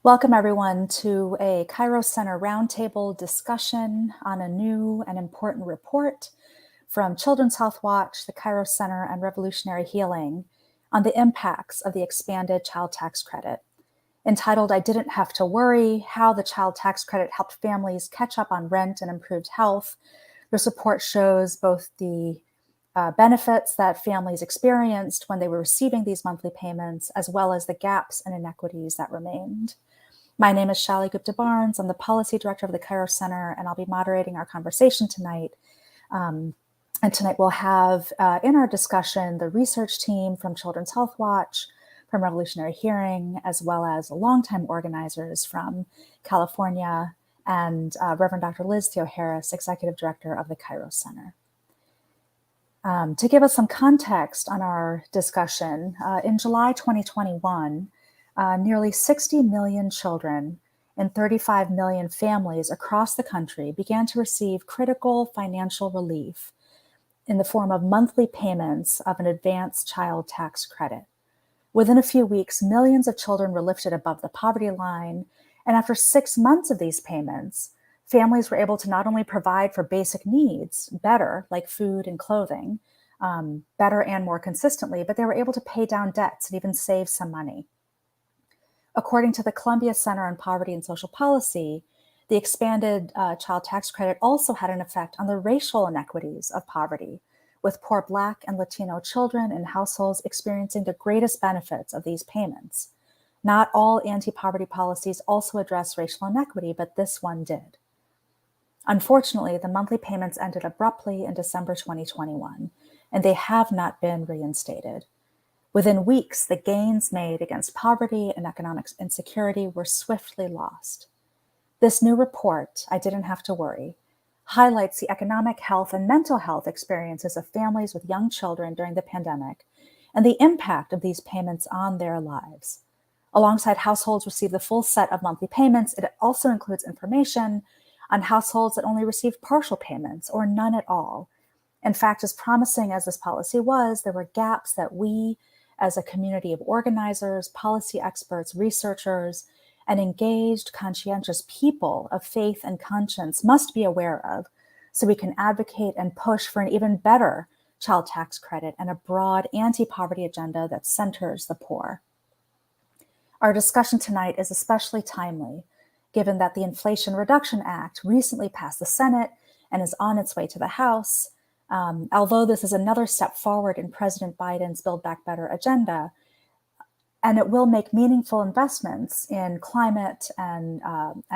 Welcome everyone to a Kairos Center roundtable discussion on a new and important report from Children's HealthWatch, the Kairos Center, and Revolutionary Healing on the impacts of the expanded child tax credit. Entitled, "I Didn't Have to Worry, How the Child Tax Credit Helped Families Catch Up on Rent and Improved Health," this report shows both the benefits that families experienced when they were receiving these monthly payments, as well as the gaps and inequities that remained. My name is Shali Gupta-Barnes. I'm the Policy Director of the Kairos Center, and I'll be moderating our conversation tonight. And tonight we'll have in our discussion the research team from Children's HealthWatch, from Revolutionary Healing, as well as longtime organizers from California, and Reverend Dr. Liz Theoharis, Executive Director of the Kairos Center. To give us some context on our discussion, in July 2021, nearly 60 million children and 35 million families across the country began to receive critical financial relief in the form of monthly payments of an advanced child tax credit. Within a few weeks, millions of children were lifted above the poverty line, and after 6 months of these payments, families were able to not only provide for basic needs better, like food and clothing, better and more consistently, but they were able to pay down debts and even save some money. According to the Columbia Center on Poverty and Social Policy, the expanded child tax credit also had an effect on the racial inequities of poverty, with poor Black and Latino children and households experiencing the greatest benefits of these payments. Not all anti-poverty policies also address racial inequity, but this one did. Unfortunately, the monthly payments ended abruptly in December 2021, and they have not been reinstated. Within weeks, the gains made against poverty and economic insecurity were swiftly lost. This new report, "I Didn't Have to Worry," highlights the economic health and mental health experiences of families with young children during the pandemic and the impact of these payments on their lives. Alongside households receive the full set of monthly payments, it also includes information on households that only received partial payments or none at all. In fact, as promising as this policy was, there were gaps that we, as a community of organizers, policy experts, researchers, and engaged, conscientious people of faith and conscience must be aware of, so we can advocate and push for an even better child tax credit and a broad anti-poverty agenda that centers the poor. Our discussion tonight is especially timely, given that the Inflation Reduction Act recently passed the Senate and is on its way to the House. Although this is another step forward in President Biden's Build Back Better agenda, and it will make meaningful investments in climate and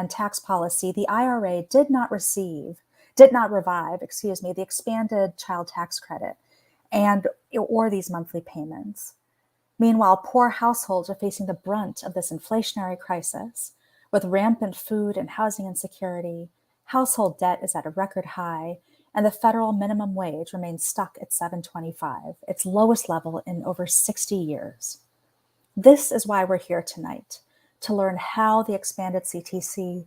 tax policy, the IRA did not revive the expanded child tax credit or these monthly payments. Meanwhile, poor households are facing the brunt of this inflationary crisis, with rampant food and housing insecurity. Household debt is at a record high, and the federal minimum wage remains stuck at $7.25, its lowest level in over 60 years. This is why we're here tonight, to learn how the expanded CTC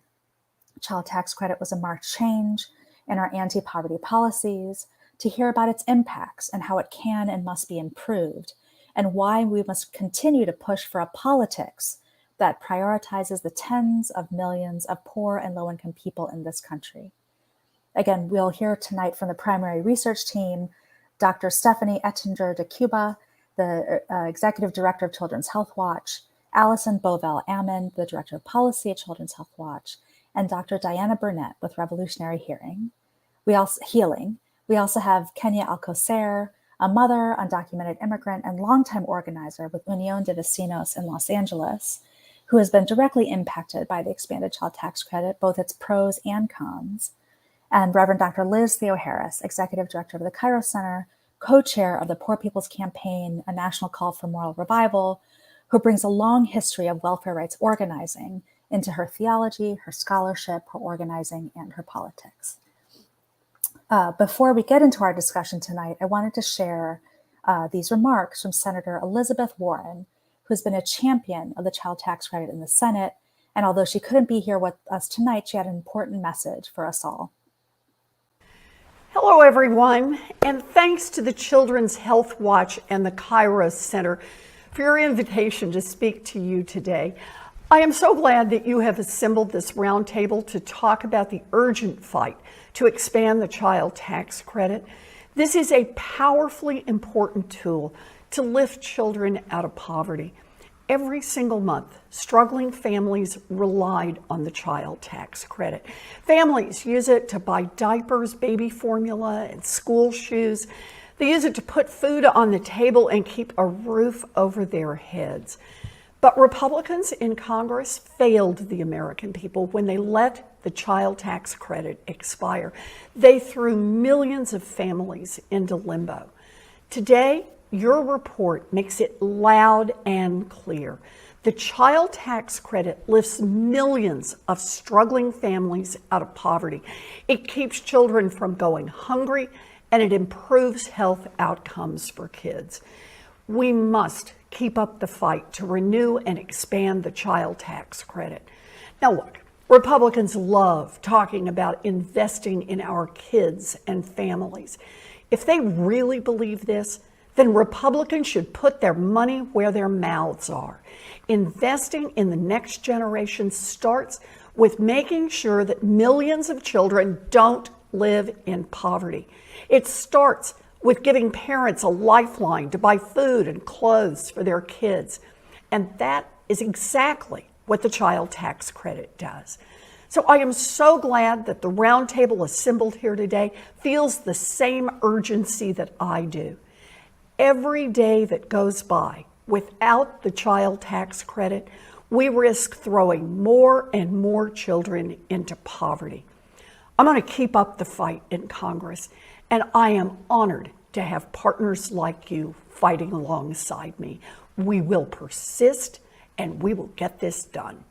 child tax credit was a marked change in our anti-poverty policies, to hear about its impacts and how it can and must be improved, and why we must continue to push for a politics that prioritizes the tens of millions of poor and low-income people in this country. Again, we'll hear tonight from the primary research team, Dr. Stephanie Ettinger de Cuba, the Executive Director of Children's HealthWatch, Allison Bovell-Ammon, the Director of Policy at Children's HealthWatch, and Dr. Diana Burnett with Revolutionary Healing. We also have Kenya Alcocer, a mother, undocumented immigrant, and longtime organizer with Unión de Vecinos in Los Angeles, who has been directly impacted by the expanded child tax credit, both its pros and cons. And Reverend Dr. Liz Theoharis, Executive Director of the Kairos Center, co-chair of the Poor People's Campaign, a national call for moral revival, who brings a long history of welfare rights organizing into her theology, her scholarship, her organizing, and her politics. Before we get into our discussion tonight, I wanted to share these remarks from Senator Elizabeth Warren, who's been a champion of the child tax credit in the Senate. And although she couldn't be here with us tonight, she had an important message for us all. Hello, everyone, and thanks to the Children's HealthWatch and the Kairos Center for your invitation to speak to you today. I am so glad that you have assembled this roundtable to talk about the urgent fight to expand the child tax credit. This is a powerfully important tool to lift children out of poverty. Every single month, struggling families relied on the child tax credit. Families use it to buy diapers, baby formula, and school shoes. They use it to put food on the table and keep a roof over their heads. But Republicans in Congress failed the American people when they let the child tax credit expire. They threw millions of families into limbo. Today, your report makes it loud and clear. The child tax credit lifts millions of struggling families out of poverty. It keeps children from going hungry, and it improves health outcomes for kids. We must keep up the fight to renew and expand the child tax credit. Now look, Republicans love talking about investing in our kids and families. If they really believe this, then Republicans should put their money where their mouths are. Investing in the next generation starts with making sure that millions of children don't live in poverty. It starts with giving parents a lifeline to buy food and clothes for their kids. And that is exactly what the child tax credit does. So I am so glad that the roundtable assembled here today feels the same urgency that I do. Every day that goes by without the child tax credit, we risk throwing more and more children into poverty. I'm going to keep up the fight in Congress, and I am honored to have partners like you fighting alongside me. We will persist, and we will get this done.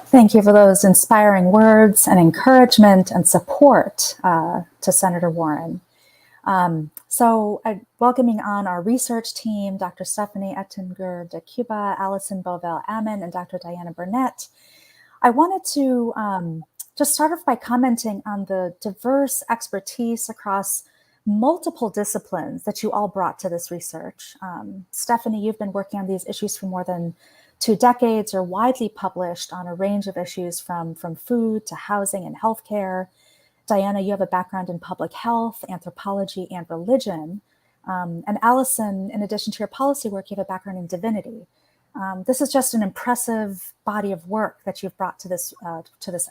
Thank you for those inspiring words and encouragement and support to Senator Warren. Welcoming on our research team, Dr. Stephanie Ettinger de Cuba, Allison Bovell-Ammon, and Dr. Diana Burnett. I wanted to just start off by commenting on the diverse expertise across multiple disciplines that you all brought to this research. Stephanie, you've been working on these issues for more than 2 decades, are widely published on a range of issues from food to housing and healthcare. Diana, you have a background in public health, anthropology, and religion. And Allison, in addition to your policy work, you have a background in divinity. This is just an impressive body of work that you've brought to this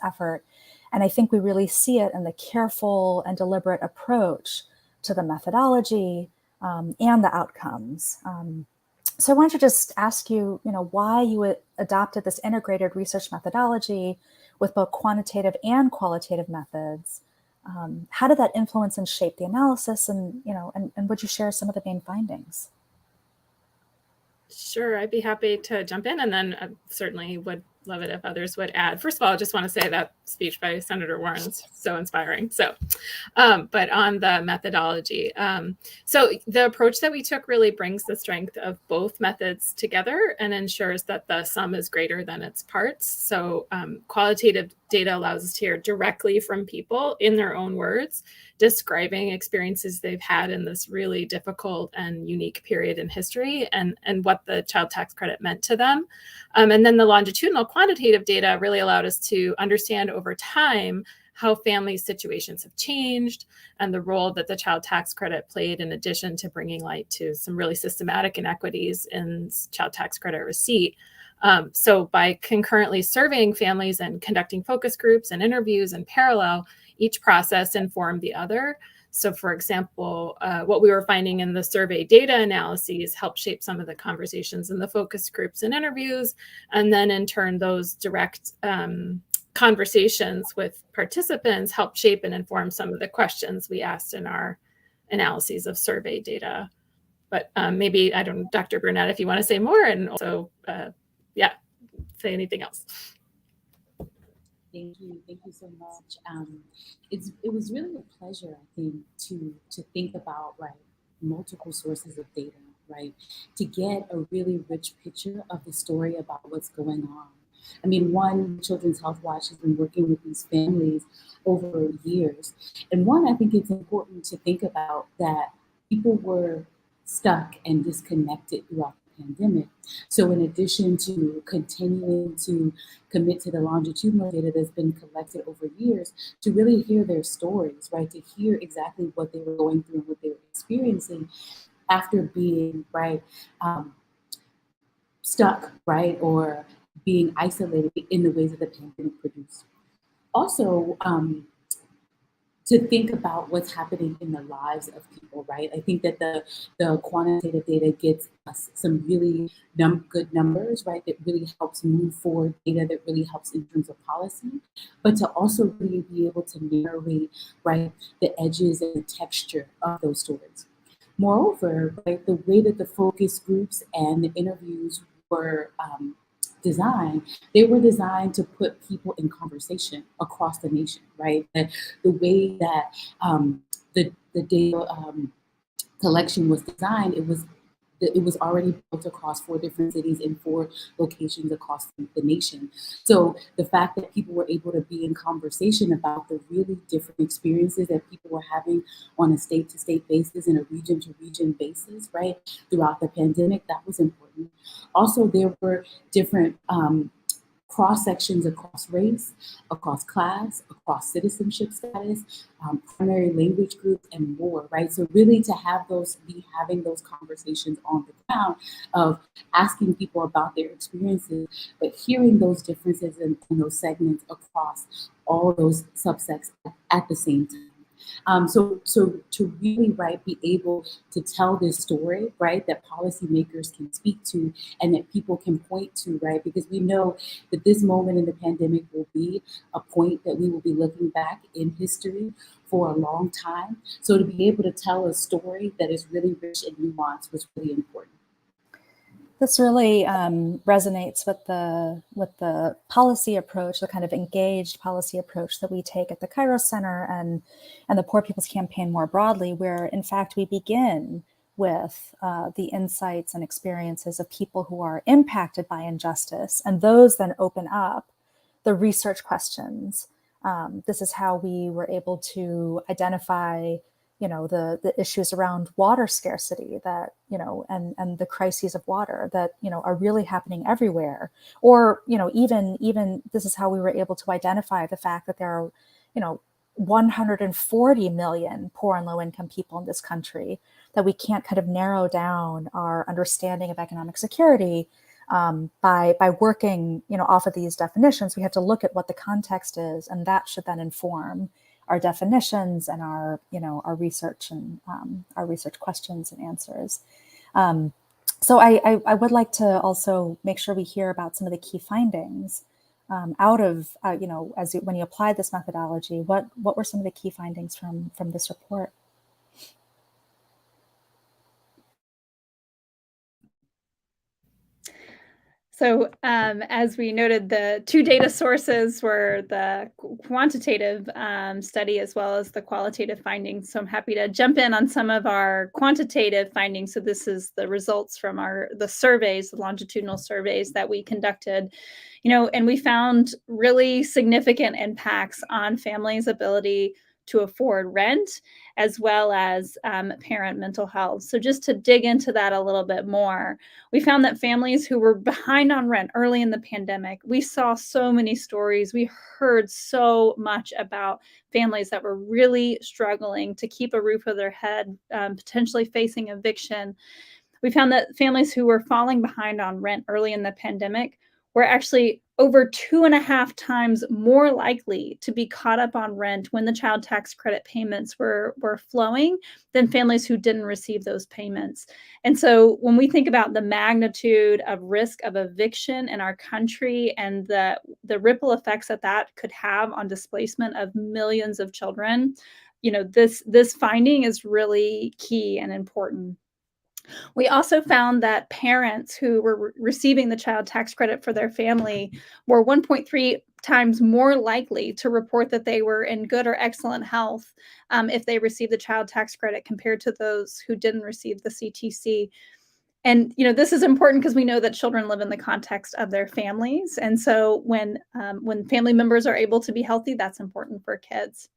effort. And I think we really see it in the careful and deliberate approach to the methodology and the outcomes. So I wanted to just ask you, why you adopted this integrated research methodology with both quantitative and qualitative methods. How did that influence and shape the analysis? And would you share some of the main findings? Sure, I'd be happy to jump in, and then I certainly would love it if others would add. First of all, I just want to say that speech by Senator Warren's so inspiring. But on the methodology, so the approach that we took really brings the strength of both methods together and ensures that the sum is greater than its parts. So qualitative data allows us to hear directly from people in their own words, describing experiences they've had in this really difficult and unique period in history and what the child tax credit meant to them. And then the longitudinal quantitative data really allowed us to understand over time how families' situations have changed and the role that the child tax credit played, in addition to bringing light to some really systematic inequities in child tax credit receipt. So by concurrently surveying families and conducting focus groups and interviews in parallel, each process informed the other. So for example, what we were finding in the survey data analyses helped shape some of the conversations in the focus groups and interviews. And then in turn, those direct conversations with participants helped shape and inform some of the questions we asked in our analyses of survey data. But maybe, I don't know, Dr. Burnett, if you want to say more, and also, say anything else. Thank you so much. It was really a pleasure, I think, to think about multiple sources of data, to get a really rich picture of the story about what's going on. I mean, Children's HealthWatch has been working with these families over years, and I think it's important to think about that people were stuck and disconnected throughout the pandemic. So in addition to continuing to commit to the longitudinal data that's been collected over years, to really hear their stories, right? To hear exactly what they were going through and what they were experiencing after being, right, stuck, right, or being isolated in the ways that the pandemic produced. Also, to think about what's happening in the lives of people, right? I think that the quantitative data gets us some really good numbers, right? That really helps move forward data, that really helps in terms of policy, but to also really be able to narrate, right, the edges and the texture of those stories. Moreover, right, the way that the focus groups and the interviews were designed, they were designed to put people in conversation across the nation, right? The way that the data collection was designed, it was already built across 4 different cities in 4 locations across the nation. So the fact that people were able to be in conversation about the really different experiences that people were having on a state-to-state basis and a region-to-region basis, right, throughout the pandemic, that was important. Also, there were different cross sections across race, across class, across citizenship status, primary language groups, and more, right? So really to have be having those conversations on the ground of asking people about their experiences, but hearing those differences in those segments across all those subsects at the same time. So to really, right, be able to tell this story, right, that policymakers can speak to and that people can point to, right, because we know that this moment in the pandemic will be a point that we will be looking back in history for a long time. So to be able to tell a story that is really rich and nuanced was really important. This really resonates with the policy approach, the kind of engaged policy approach that we take at the Kairos Center and the Poor People's Campaign more broadly, where in fact we begin with the insights and experiences of people who are impacted by injustice, and those then open up the research questions. This is how we were able to identify the issues around water scarcity that, and the crises of water that, are really happening everywhere. Or, even this is how we were able to identify the fact that there are, 140 million poor and low income people in this country, that we can't kind of narrow down our understanding of economic security by working, off of these definitions. We have to look at what the context is, and that should then inform our definitions and our research and our research questions and answers. So I would like to also make sure we hear about some of the key findings out of, when you applied this methodology. What were some of the key findings from this report? So as we noted, the 2 data sources were the quantitative study as well as the qualitative findings. So I'm happy to jump in on some of our quantitative findings. So this is the results from the surveys, the longitudinal surveys that we conducted, and we found really significant impacts on families' ability to afford rent, as well as parent mental health. So just to dig into that a little bit more, we found that families who were behind on rent early in the pandemic, we saw so many stories. We heard so much about families that were really struggling to keep a roof over their head, potentially facing eviction. We found that families who were falling behind on rent early in the pandemic were actually over 2.5 times more likely to be caught up on rent when the child tax credit payments were flowing than families who didn't receive those payments. And so when we think about the magnitude of risk of eviction in our country and the ripple effects that could have on displacement of millions of children, this finding is really key and important. We also found that parents who were receiving the child tax credit for their family were 1.3 times more likely to report that they were in good or excellent health if they received the child tax credit compared to those who didn't receive the CTC. And this is important because we know that children live in the context of their families, and so when family members are able to be healthy, that's important for kids.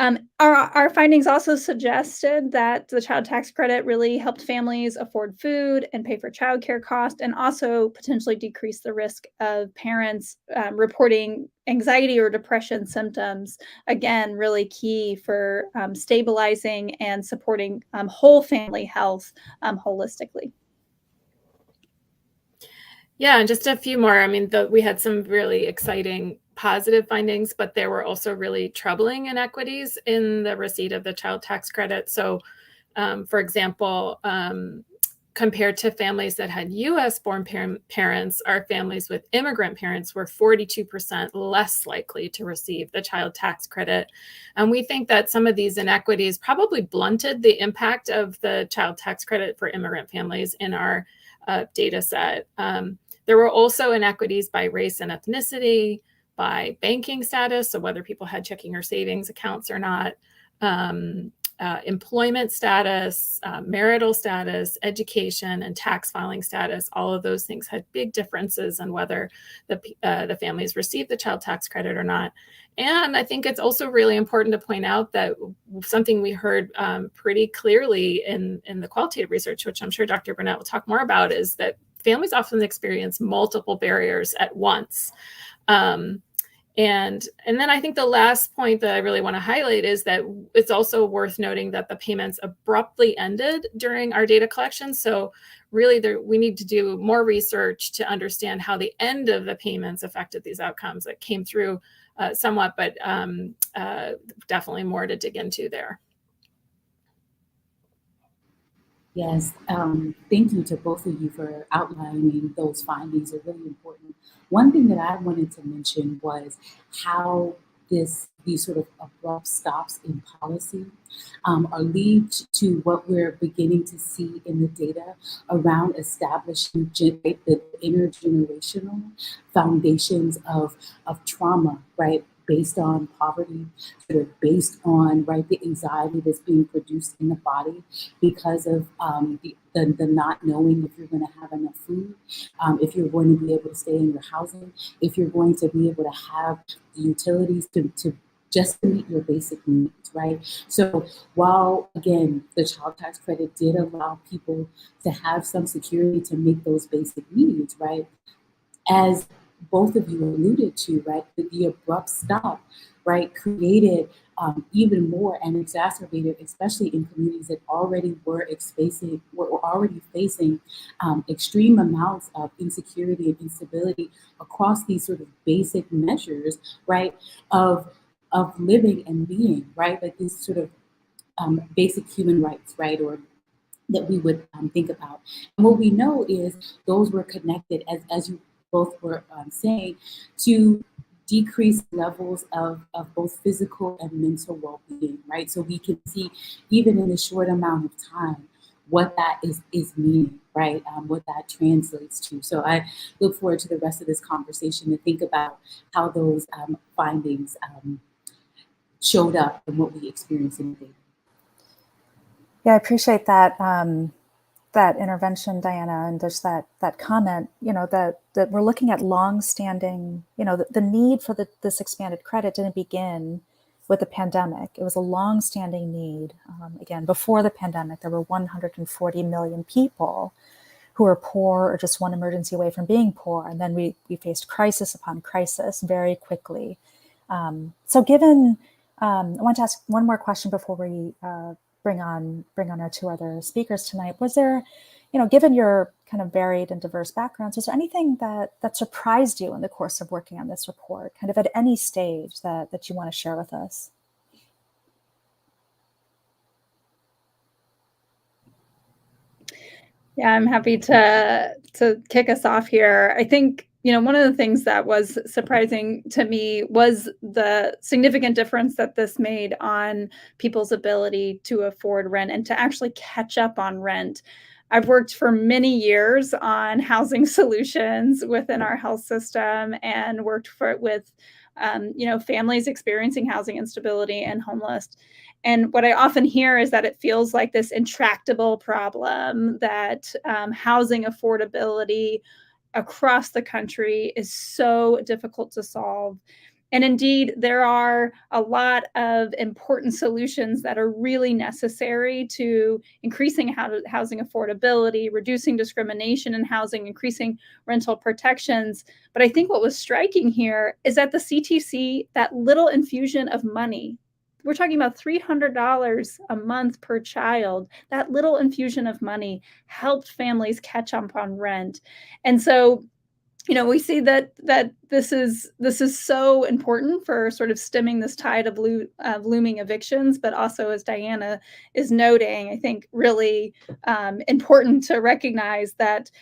Our findings also suggested that the child tax credit really helped families afford food and pay for childcare costs, and also potentially decrease the risk of parents reporting anxiety or depression symptoms. Again, really key for stabilizing and supporting whole family health holistically. Yeah, and just a few more. I mean, we had some really exciting positive findings, but there were also really troubling inequities in the receipt of the child tax credit. So, for example, compared to families that had US-born parents, our families with immigrant parents were 42% less likely to receive the child tax credit. And we think that some of these inequities probably blunted the impact of the child tax credit for immigrant families in our data set. There were also inequities by race and ethnicity, by banking status, so whether people had checking or savings accounts or not, employment status, marital status, education, and tax filing status. All of those things had big differences on whether the families received the child tax credit or not. And I think it's also really important to point out that something we heard pretty clearly in the qualitative research, which I'm sure Dr. Burnett will talk more about, is that families often experience multiple barriers at once. And then I think the last point that I really want to highlight is that it's also worth noting that the payments abruptly ended during our data collection. So really we need to do more research to understand how the end of the payments affected these outcomes. That came through somewhat, but definitely more to dig into there. Yes, thank you to both of you for outlining those findings. Are really important. One thing that I wanted to mention was how these sort of abrupt stops in policy are lead to what we're beginning to see in the data around establishing the intergenerational foundations of trauma, right? Based on poverty, sort of based on, right, the anxiety that's being produced in the body because of the not knowing if you're going to have enough food, if you're going to be able to stay in your housing, if you're going to be able to have the utilities to just to meet your basic needs, right? So while, again, the child tax credit did allow people to have some security to meet those basic needs, right? As both of you alluded to, right, the abrupt stop, right, created even more and exacerbated, especially in communities that already were already facing extreme amounts of insecurity and instability across these sort of basic measures, right, of living and being, right, like these sort of basic human rights, right, or that we would think about. And what we know is those were connected, as you both were saying, to decreased levels of both physical and mental well-being, right? So we can see, even in a short amount of time, what that is meaning, right? What that translates to. So I look forward to the rest of this conversation to think about how those findings showed up and what we experienced in the data. Yeah, I appreciate that that intervention, Diana, and just that comment. That we're looking at long-standing. The need for this expanded credit didn't begin with the pandemic. It was a long-standing need. Again, before the pandemic, there were 140 million people who were poor or just one emergency away from being poor, and then we faced crisis upon crisis very quickly. So, given, I want to ask one more question before we bring on our two other speakers tonight. Was there, given your kind of varied and diverse backgrounds, was there anything that surprised you in the course of working on this report, kind of at any stage that you want to share with us? Yeah, I'm happy to kick us off here. I think, one of the things that was surprising to me was the significant difference that this made on people's ability to afford rent and to actually catch up on rent. I've worked for many years on housing solutions within our health system and worked with families experiencing housing instability and homeless. And what I often hear is that it feels like this intractable problem, that housing affordability across the country is so difficult to solve. And indeed, there are a lot of important solutions that are really necessary to increasing housing affordability, reducing discrimination in housing, increasing rental protections. But I think what was striking here is that the CTC, that little infusion of money, we're talking about $300 a month per child, that little infusion of money helped families catch up on rent. And so, we see that this is so important for sort of stemming this tide of looming evictions, but also, as Diana is noting, I think really important to recognize that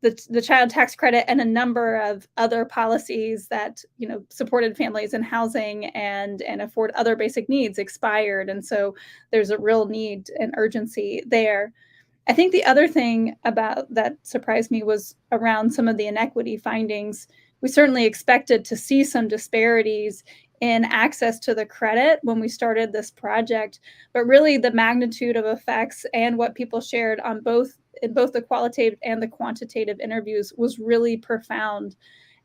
the child tax credit and a number of other policies that supported families in housing and afford other basic needs expired, and so there's a real need and urgency there. I think the other thing about that surprised me was around some of the inequity findings. We certainly expected to see some disparities in access to the credit when we started this project, but really the magnitude of effects and what people shared in both the qualitative and the quantitative interviews was really profound.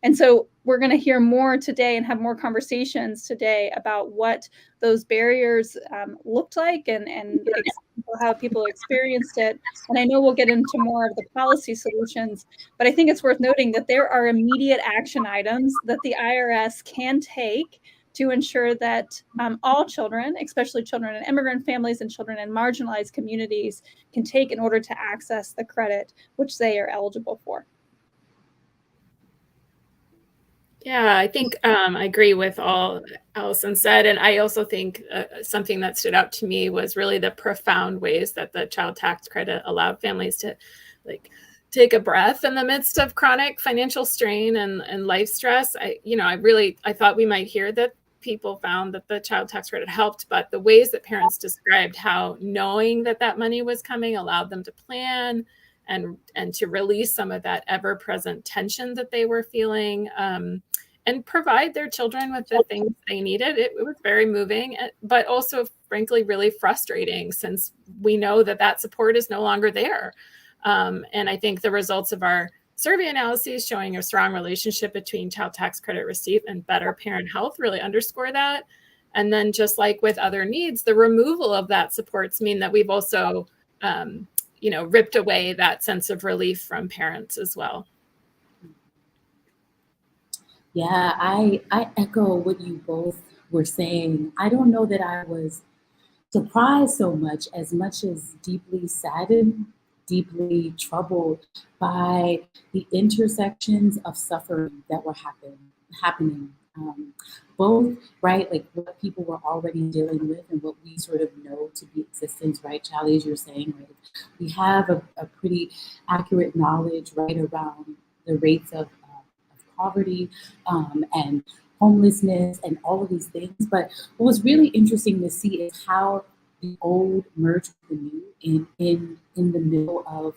And so we're going to hear more today and have more conversations today about what those barriers looked like and how people experienced it. And I know we'll get into more of the policy solutions, but I think it's worth noting that there are immediate action items that the IRS can take to ensure that all children, especially children in immigrant families and children in marginalized communities, can take in order to access the credit which they are eligible for. Yeah, I think I agree with all Allison said. And I also think something that stood out to me was really the profound ways that the child tax credit allowed families to take a breath in the midst of chronic financial strain and life stress. I thought we might hear that people found that the child tax credit helped, but the ways that parents described how knowing that money was coming allowed them to plan and to release some of that ever-present tension that they were feeling, and provide their children with the things they needed. It was very moving, but also, frankly, really frustrating, since we know that support is no longer there. And I think the results of our survey analyses showing a strong relationship between child tax credit receipt and better parent health really underscore that. And then, just like with other needs, the removal of that supports mean that we've also ripped away that sense of relief from parents as well. Yeah, I echo what you both were saying. I don't know that I was surprised so much as deeply saddened, deeply troubled by the intersections of suffering that were happening. Both, right, like what people were already dealing with and what we sort of know to be existence, right? Charlie, as you're saying, right, we have a pretty accurate knowledge, right, around the rates of poverty and homelessness and all of these things. But what was really interesting to see is how the old merged with the new in the middle of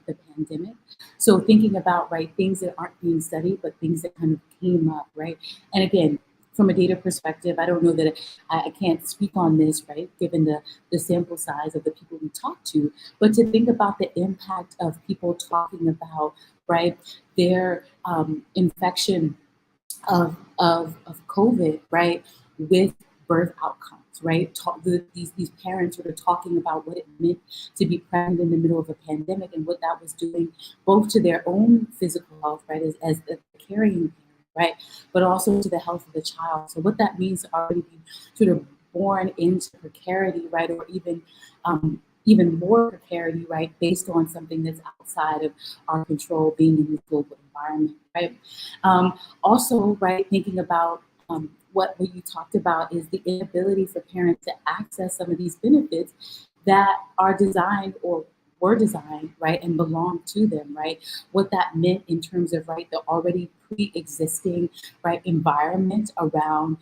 the pandemic. So thinking about, right, things that aren't being studied, but things that kind of came up, right? And again, from a data perspective, I don't know that I can't speak on this, right, given the sample size of the people we talked to, but to think about the impact of people talking about, right, their infection of COVID, right, with birth outcomes, right? These parents were talking about what it meant to be pregnant in the middle of a pandemic and what that was doing both to their own physical health, right, as the carrying parent, right, but also to the health of the child. So what that means to already be sort of born into precarity, right, or even more precarity, right, based on something that's outside of our control, being in this global environment, right? Also, right, thinking about what you talked about is the inability for parents to access some of these benefits that are designed or were designed, right, and belong to them, right? What that meant in terms of, right, the already pre-existing, right, environment around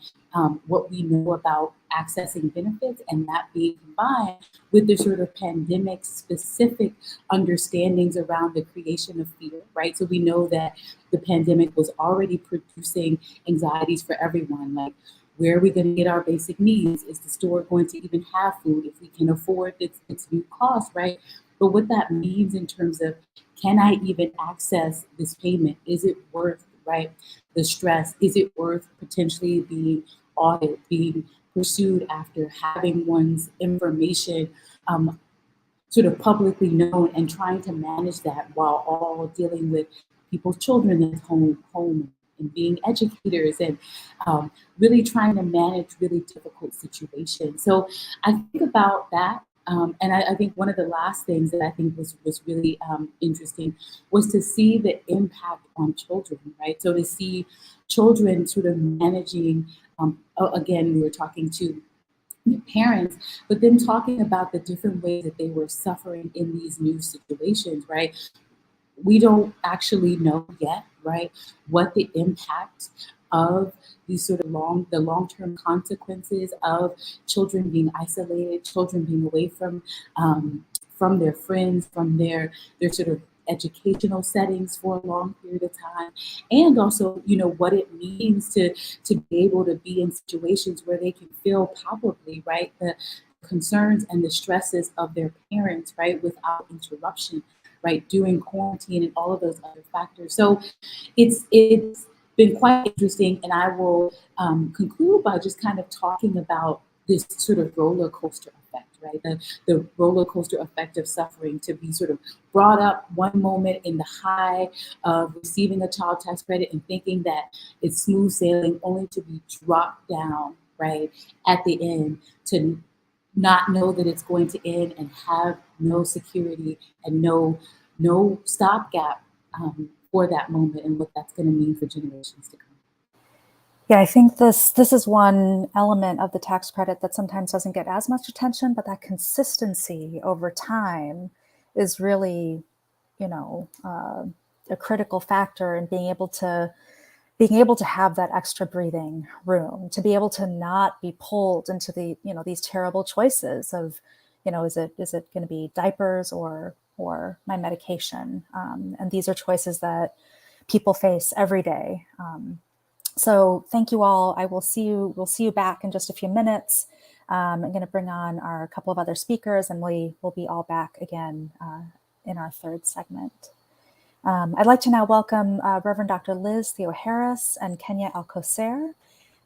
what we know about accessing benefits, and that being combined with the sort of pandemic specific understandings around the creation of fear, right? So we know that the pandemic was already producing anxieties for everyone, like, where are we going to get our basic needs? Is the store going to even have food? If we can afford its new cost, right? But what that means in terms of, can I even access this payment? Is it worth right? The stress, is it worth potentially being audited, being pursued after having one's information sort of publicly known, and trying to manage that while all dealing with people's children at home and being educators and really trying to manage really difficult situations. So I think about that. And I think one of the last things that I think was really interesting was to see the impact on children, right? So to see children sort of managing, again, we were talking to the parents, but then talking about the different ways that they were suffering in these new situations, right? We don't actually know yet, right, what the impact of these sort of long-term consequences of children being isolated, children being away from their friends, from their sort of educational settings for a long period of time, and also, you know, what it means to be able to be in situations where they can feel palpably, right, the concerns and the stresses of their parents, right, without interruption, right, during quarantine and all of those other factors. So it's been quite interesting, and I will conclude by just kind of talking about this sort of roller coaster effect, right? The roller coaster effect of suffering, to be sort of brought up one moment in the high of receiving a child tax credit and thinking that it's smooth sailing, only to be dropped down, right, at the end, to not know that it's going to end and have no security and no stopgap for that moment, and what that's going to mean for generations to come. Yeah, I think this is one element of the tax credit that sometimes doesn't get as much attention, but that consistency over time is really, you know, a critical factor in being able to have that extra breathing room, to be able to not be pulled into the, you know, these terrible choices of, you know, is it going to be diapers or my medication? And these are choices that people face every day. So thank you all. We'll see you back in just a few minutes. I'm going to bring on our couple of other speakers, and we'll be all back again in our third segment. I'd like to now welcome Reverend Dr. Liz Theoharis and Kenya Alcocer.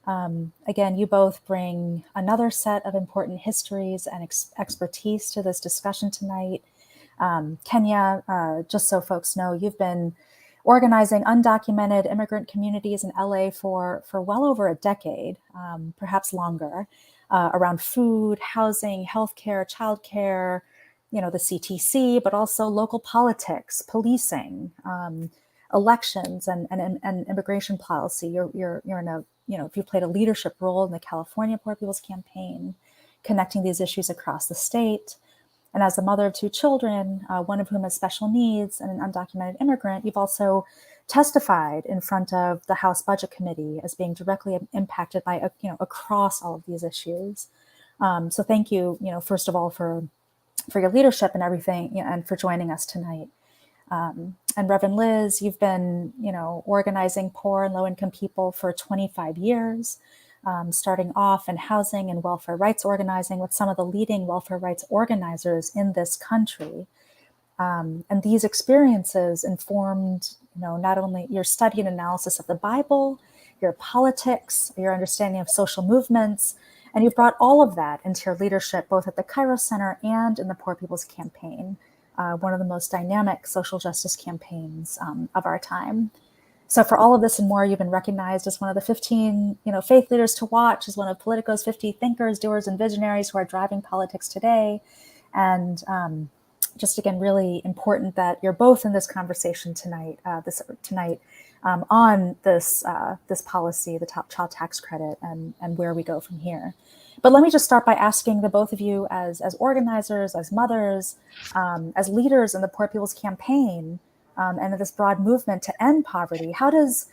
Again, you both bring another set of important histories and expertise to this discussion tonight. Kenya, just so folks know, you've been organizing undocumented immigrant communities in LA for well over a decade, perhaps longer, around food, housing, healthcare, childcare, you know, the CTC, but also local politics, policing, elections, and immigration policy. You're in a, you know, if you played a leadership role in the California Poor People's Campaign, connecting these issues across the state. And as a mother of two children, one of whom has special needs and an undocumented immigrant, you've also testified in front of the House Budget Committee as being directly impacted by, you know, across all of these issues. So thank you, you know, first of all, for your leadership and everything, you know, and for joining us tonight. And Reverend Liz, you've been, you know, organizing poor and low-income people for 25 years. Starting off in housing and welfare rights organizing with some of the leading welfare rights organizers in this country. And these experiences informed, you know, not only your study and analysis of the Bible, your politics, your understanding of social movements, and you've brought all of that into your leadership, both at the Kairos Center and in the Poor People's Campaign, one of the most dynamic social justice campaigns of our time. So for all of this and more, you've been recognized as one of the 15, you know, faith leaders to watch, as one of Politico's 50 thinkers, doers, and visionaries who are driving politics today. And just again, really important that you're both in this conversation tonight, on this policy, the child tax credit, and where we go from here. But let me just start by asking the both of you, as organizers, as mothers, as leaders in the Poor People's Campaign, and this broad movement to end poverty, how does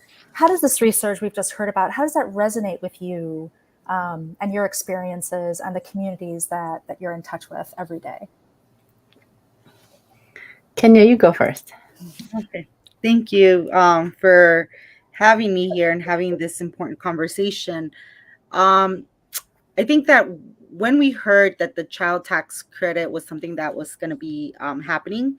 this research we've just heard about, how does that resonate with you and your experiences and the communities that you're in touch with every day? Kenya, you go first. Okay. Thank you for having me here and having this important conversation. I think that when we heard that the child tax credit was something that was going to be happening,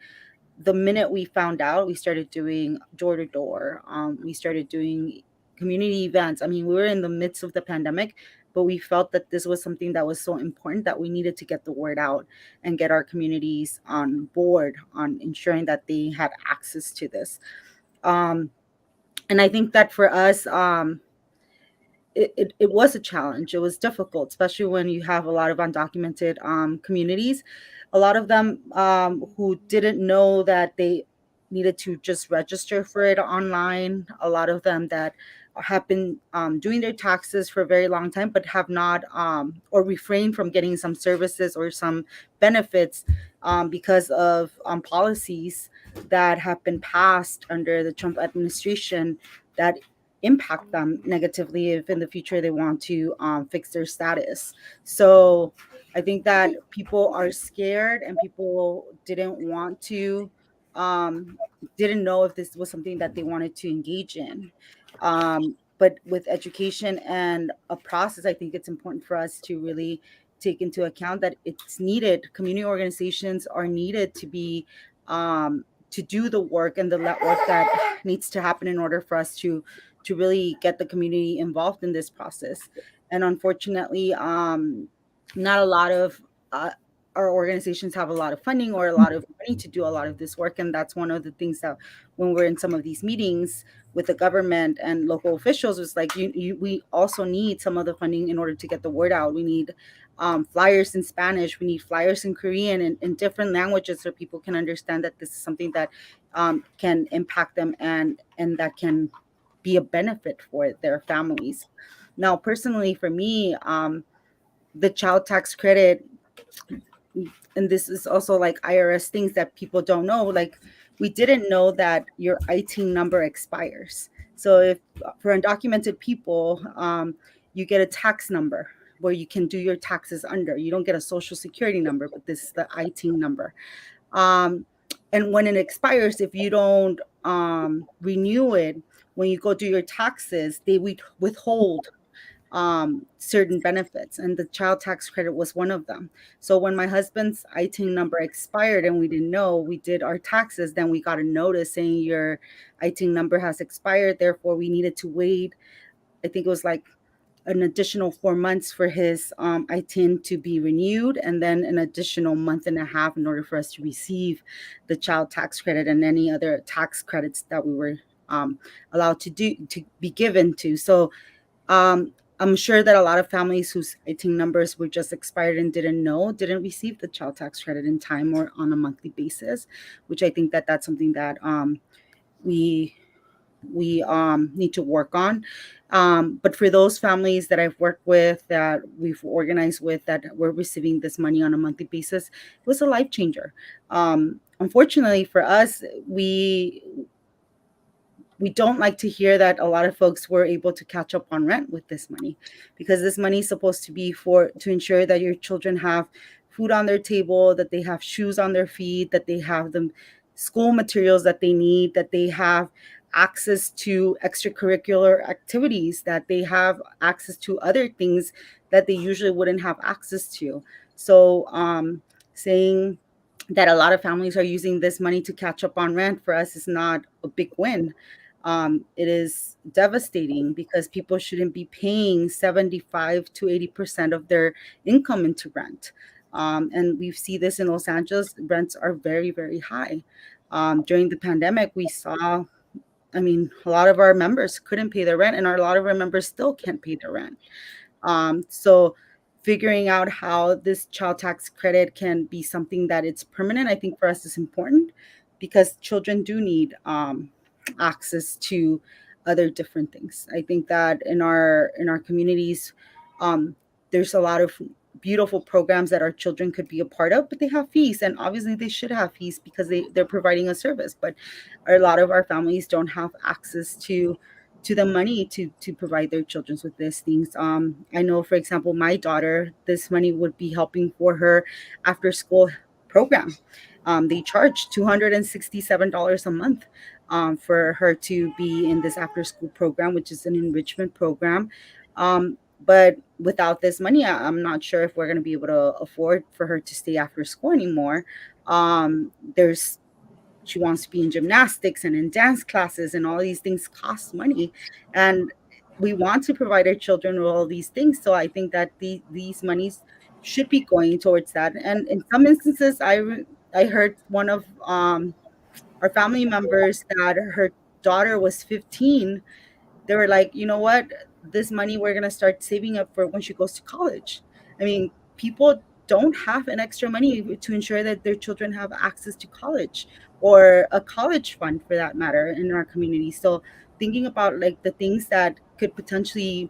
the minute we found out, we started doing door to door. We started doing community events. I mean, we were in the midst of the pandemic, but we felt that this was something that was so important that we needed to get the word out and get our communities on board on ensuring that they had access to this. Um, and I think that for us, it was a challenge. It was difficult, especially when you have a lot of undocumented communities. A lot of them who didn't know that they needed to just register for it online. A lot of them that have been doing their taxes for a very long time, but have not or refrained from getting some services or some benefits because of policies that have been passed under the Trump administration that impact them negatively if in the future they want to fix their status. So I think that people are scared and people didn't want to, um, didn't know if this was something that they wanted to engage in. But with education and a process, I think it's important for us to really take into account that it's needed. Community organizations are needed to be to do the work and the work that needs to happen in order for us to really get the community involved in this process. And unfortunately, not a lot of our organizations have a lot of funding or a lot of money to do a lot of this work. And that's one of the things that when we're in some of these meetings with the government and local officials, it's like we also need some of the funding in order to get the word out. We need flyers in Spanish. We need flyers in Korean and in different languages so people can understand that this is something that can impact them and that can be a benefit for their families. Now, personally, for me, the child tax credit, and this is also like IRS things that people don't know, like we didn't know that your ITIN number expires. So if for undocumented people, you get a tax number where you can do your taxes under. You don't get a social security number, but this is the ITIN number. Um, and when it expires, if you don't renew it, when you go do your taxes, they withhold certain benefits, and the child tax credit was one of them. So when my husband's ITIN number expired and we didn't know, we did our taxes, then we got a notice saying your ITIN number has expired. Therefore, we needed to wait. I think it was like an additional 4 months for his ITIN to be renewed, and then an additional month and a half in order for us to receive the child tax credit and any other tax credits that we were allowed to be given to. So I'm sure that a lot of families whose ITIN numbers were just expired and didn't receive the child tax credit in time or on a monthly basis, which I think that that's something that we need to work on. But for those families that I've worked with, that we've organized with, that were receiving this money on a monthly basis, it was a life changer. Unfortunately for us, we don't like to hear that a lot of folks were able to catch up on rent with this money, because this money is supposed to be to ensure that your children have food on their table, that they have shoes on their feet, that they have the school materials that they need, that they have access to extracurricular activities, that they have access to other things that they usually wouldn't have access to. So saying that a lot of families are using this money to catch up on rent for us is not a big win. It is devastating because people shouldn't be paying 75 to 80% of their income into rent. And we see this in Los Angeles. Rents are very, very high. During the pandemic, we saw, a lot of our members couldn't pay their rent, and a lot of our members still can't pay their rent. So figuring out how this child tax credit can be something that it's permanent, I think for us is important, because children do need access to other different things. I think that in our communities, there's a lot of beautiful programs that our children could be a part of, but they have fees, and obviously they should have fees because they're providing a service. But a lot of our families don't have access to the money to provide their children with these things. I know, for example, my daughter, this money would be helping for her after school program. They charge $267 a month for her to be in this after school program, which is an enrichment program. But without this money, I'm not sure if we're going to be able to afford for her to stay after school anymore. There's she wants to be in gymnastics and in dance classes, and all these things cost money. And we want to provide our children with all these things. So I think that these monies should be going towards that. And in some instances, I heard one of our family members that her daughter was 15. They were like, you know what, this money we're going to start saving up for when she goes to college. I mean, people don't have an extra money to ensure that their children have access to college, or a college fund for that matter, in our community. So thinking about like the things that could potentially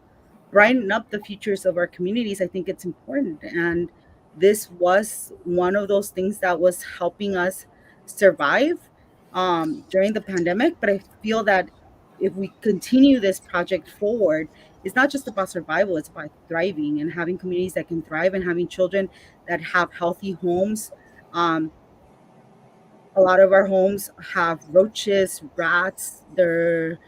brighten up the futures of our communities, I think it's important. And this was one of those things that was helping us survive during the pandemic. But I feel that if we continue this project forward, it's not just about survival, it's about thriving and having communities that can thrive, and having children that have healthy homes. Um, a lot of our homes have roaches, rats. They're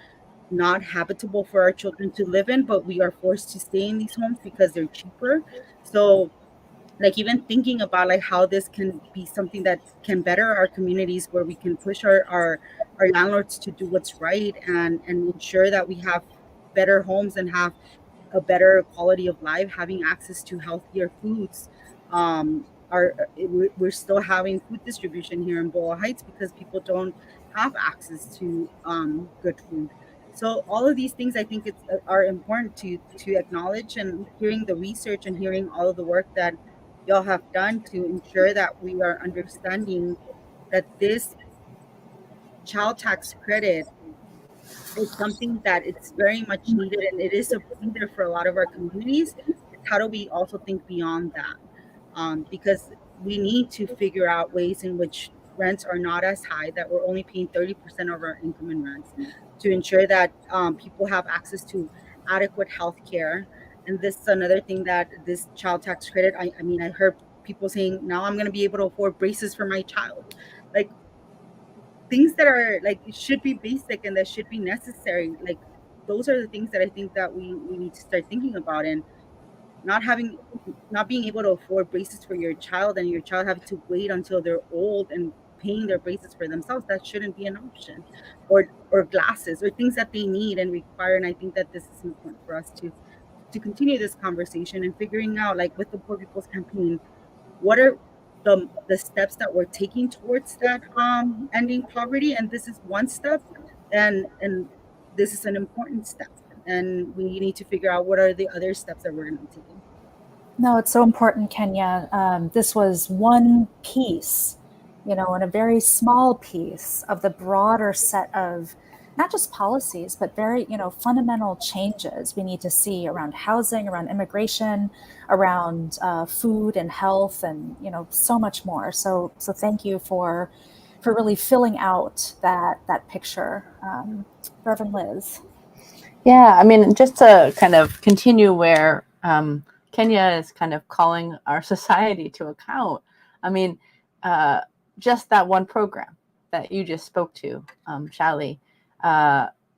not habitable for our children to live in, but we are forced to stay in these homes because they're cheaper. So like even thinking about like how this can be something that can better our communities, where we can push our landlords to do what's right, and ensure that we have better homes and have a better quality of life, having access to healthier foods. We're still having food distribution here in Boyle Heights because people don't have access to good food. So all of these things, I think are important to acknowledge. And hearing the research and hearing all of the work that y'all have done to ensure that we are understanding that this child tax credit is something that it's very much needed, and it is a breather for a lot of our communities. It's how do we also think beyond that? Because we need to figure out ways in which rents are not as high, that we're only paying 30% of our income in rents, to ensure that people have access to adequate health care. And this is another thing that this child tax credit, I mean, I heard people saying, now I'm going to be able to afford braces for my child. Like, things that are like should be basic and that should be necessary. Like, those are the things that I think that we need to start thinking about. And not being able to afford braces for your child, and your child having to wait until they're old and paying their braces for themselves, that shouldn't be an option. Or glasses, or things that they need and require. And I think that this is important for us to continue this conversation and figuring out, like with the Poor People's Campaign, what are the steps that we're taking towards that ending poverty. And this is one step, and this is an important step, and we need to figure out what are the other steps that we're going to be taking. No, it's so important, Kenya. This was one piece, and a very small piece of the broader set of not just policies, but very, fundamental changes we need to see around housing, around immigration, around food and health, and so much more. So thank you for really filling out that picture, Reverend Liz. Yeah, I mean, just to kind of continue where Kenya is kind of calling our society to account. I mean, just that one program that you just spoke to, Shali,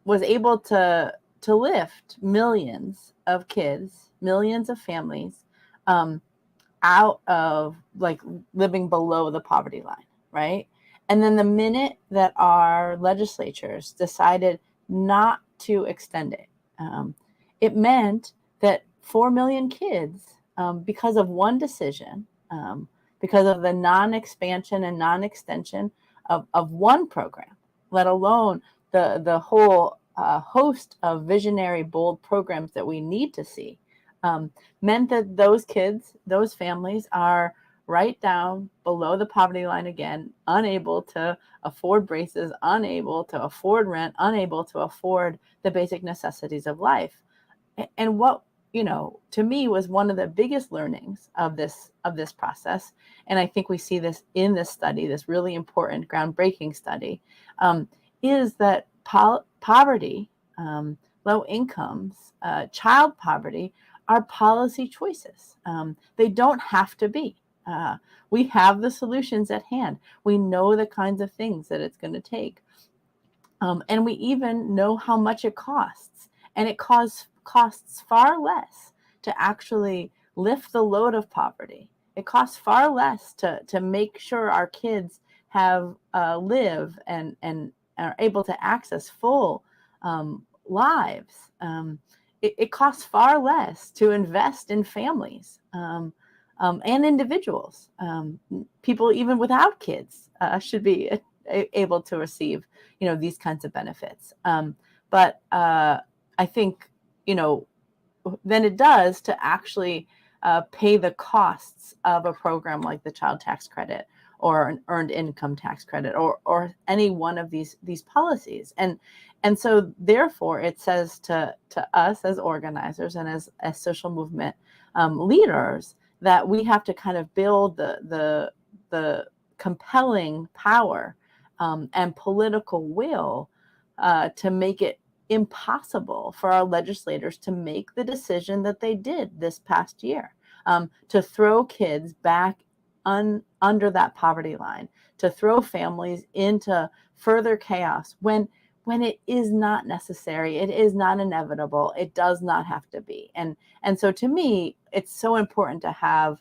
was able to lift millions of kids, millions of families out of like living below the poverty line, right? And then the minute that our legislatures decided not to extend it, it meant that 4 million kids, because of one decision, because of the non-expansion and non-extension of one program, let alone the whole host of visionary, bold programs that we need to see, meant that those kids, those families are right down below the poverty line again, unable to afford braces, unable to afford rent, unable to afford the basic necessities of life. And what, to me was one of the biggest learnings of this process, and I think we see this in this study, this really important, groundbreaking study, is that poverty, low incomes, child poverty are policy choices. They don't have to be. We have the solutions at hand. We know the kinds of things that it's going to take. And we even know how much it costs. And it costs far less to actually lift the load of poverty. It costs far less to make sure our kids have live and are able to access full lives. It costs far less to invest in families and individuals. People even without kids should be able to receive, these kinds of benefits. But I think, than it does to actually pay the costs of a program like the child tax credit or an earned income tax credit or any one of these policies. And so therefore it says to us as organizers and as social movement leaders that we have to kind of build the compelling power and political will to make it impossible for our legislators to make the decision that they did this past year, to throw kids back under that poverty line, to throw families into further chaos when it is not necessary, it is not inevitable, it does not have to be. And so to me, it's so important to have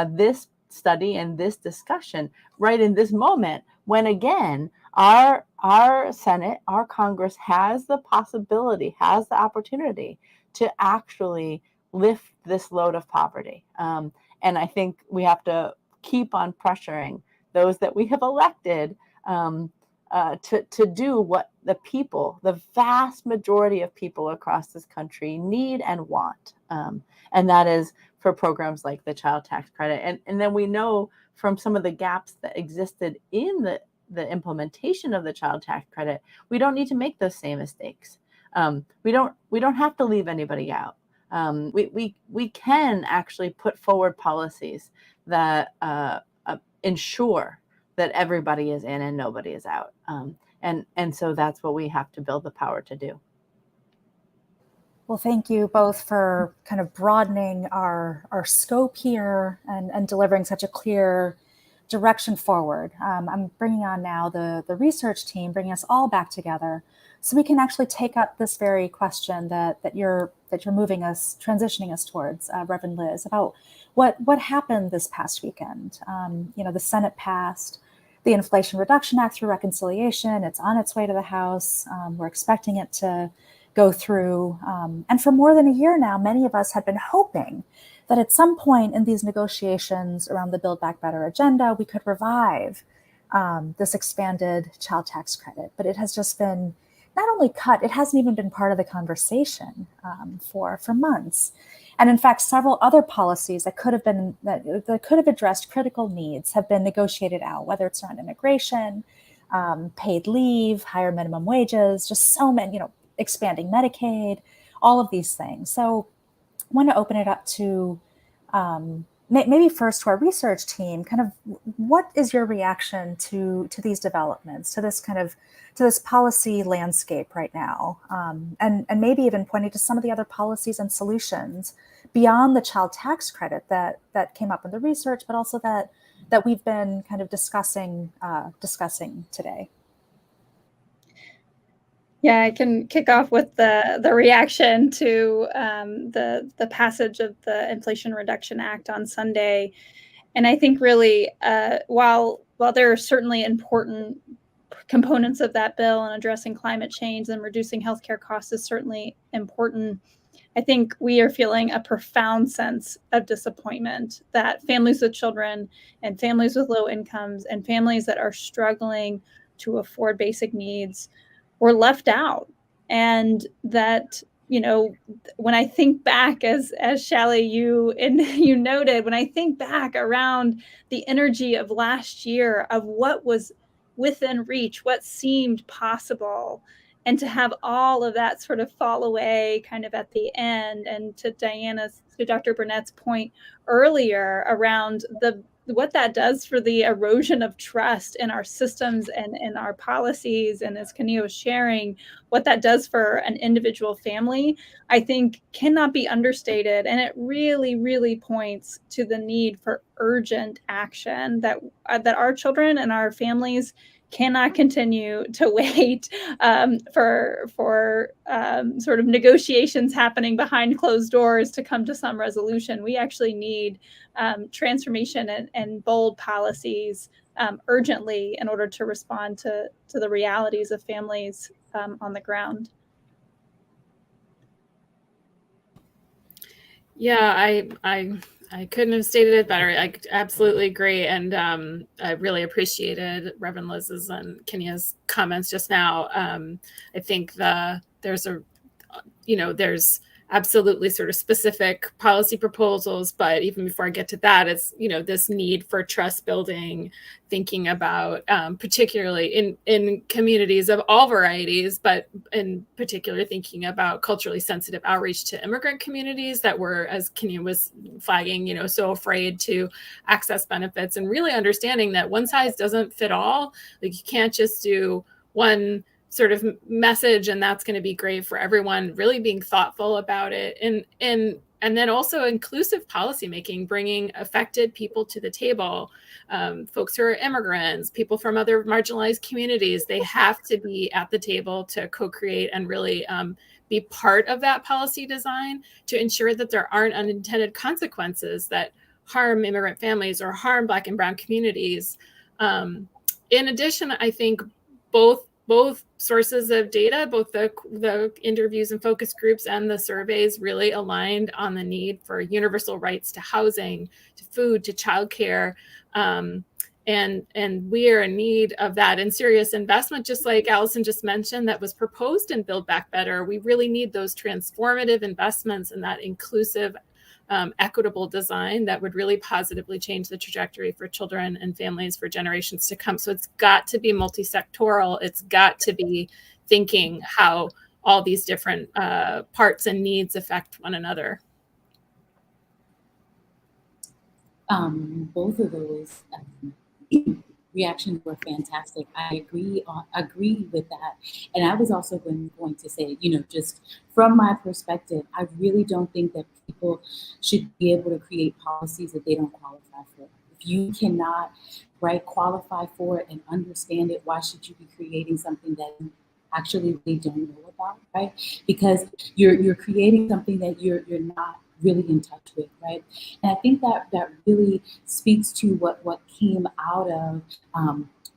this study and this discussion right in this moment when, again, our Senate, our Congress has the possibility, has the opportunity to actually lift this load of poverty. And I think we have to keep on pressuring those that we have elected to do what the people, the vast majority of people across this country need and want. And that is for programs like the child tax credit. And then we know from some of the gaps that existed in the implementation of the child tax credit, we don't need to make those same mistakes. We don't have to leave anybody out. We can actually put forward policies that ensure that everybody is in and nobody is out. And so that's what we have to build the power to do. Well, thank you both for kind of broadening our scope here and delivering such a clear direction forward. I'm bringing on now the research team, bringing us all back together so we can actually take up this very question that you're transitioning us towards, Reverend Liz, about what happened this past weekend. The Senate passed the Inflation Reduction Act through reconciliation. It's on its way to the House. We're expecting it to go through. And for more than a year now, many of us had been hoping that at some point in these negotiations around the Build Back Better agenda, we could revive this expanded child tax credit. But it has just been not only cut, it hasn't even been part of the conversation for months. And in fact, several other policies that could have addressed critical needs have been negotiated out, whether it's around immigration, paid leave, higher minimum wages, just so many, expanding Medicaid, all of these things. So I want to open it up to maybe first to our research team. Kind of, what is your reaction to these developments, to this policy landscape right now, and maybe even pointing to some of the other policies and solutions beyond the child tax credit that came up in the research, but also that we've been kind of discussing today. Yeah, I can kick off with the reaction to the passage of the Inflation Reduction Act on Sunday. And I think really, while there are certainly important components of that bill and addressing climate change and reducing healthcare costs is certainly important, I think we are feeling a profound sense of disappointment that families with children and families with low incomes and families that are struggling to afford basic needs were left out. And that, when I think back, as Shally, you noted, when I think back around the energy of last year of what was within reach, what seemed possible, and to have all of that sort of fall away kind of at the end, and to Dr. Burnett's point earlier around what that does for the erosion of trust in our systems and in our policies, and as Kania was sharing, what that does for an individual family, I think cannot be understated. And it really, really points to the need for urgent action that our children and our families cannot continue to wait for sort of negotiations happening behind closed doors to come to some resolution. We actually need transformation and bold policies urgently in order to respond to the realities of families on the ground. Yeah, I couldn't have stated it better. I absolutely agree. And I really appreciated Reverend Liz's and Kenya's comments just now. I think there's absolutely sort of specific policy proposals, but even before I get to that, it's, this need for trust building, thinking about particularly in communities of all varieties, but in particular thinking about culturally sensitive outreach to immigrant communities that were, as Kenya was flagging, so afraid to access benefits, and really understanding that one size doesn't fit all. Like, you can't just do one sort of message and that's going to be great for everyone. Really being thoughtful about it, and then also inclusive policymaking, bringing affected people to the table, folks who are immigrants, people from other marginalized communities. They have to be at the table to co-create and really be part of that policy design to ensure that there aren't unintended consequences that harm immigrant families or harm Black and Brown communities. In addition, I think both sources of data, both the interviews and focus groups and the surveys, really aligned on the need for universal rights to housing, to food, to childcare. And we are in need of that and serious investment, just like Allison just mentioned, that was proposed in Build Back Better. We really need those transformative investments and that inclusive, equitable design that would really positively change the trajectory for children and families for generations to come. So it's got to be multi-sectoral. It's got to be thinking how all these different parts and needs affect one another. Both of those reactions were fantastic. I agree with that. And I was also going to say, just from my perspective, I really don't think that people should be able to create policies that they don't qualify for. If you cannot, qualify for it and understand it, why should you be creating something that you actually really don't know about, right? Because you're creating something that you're not really in touch with, right? And I think that really speaks to what came out of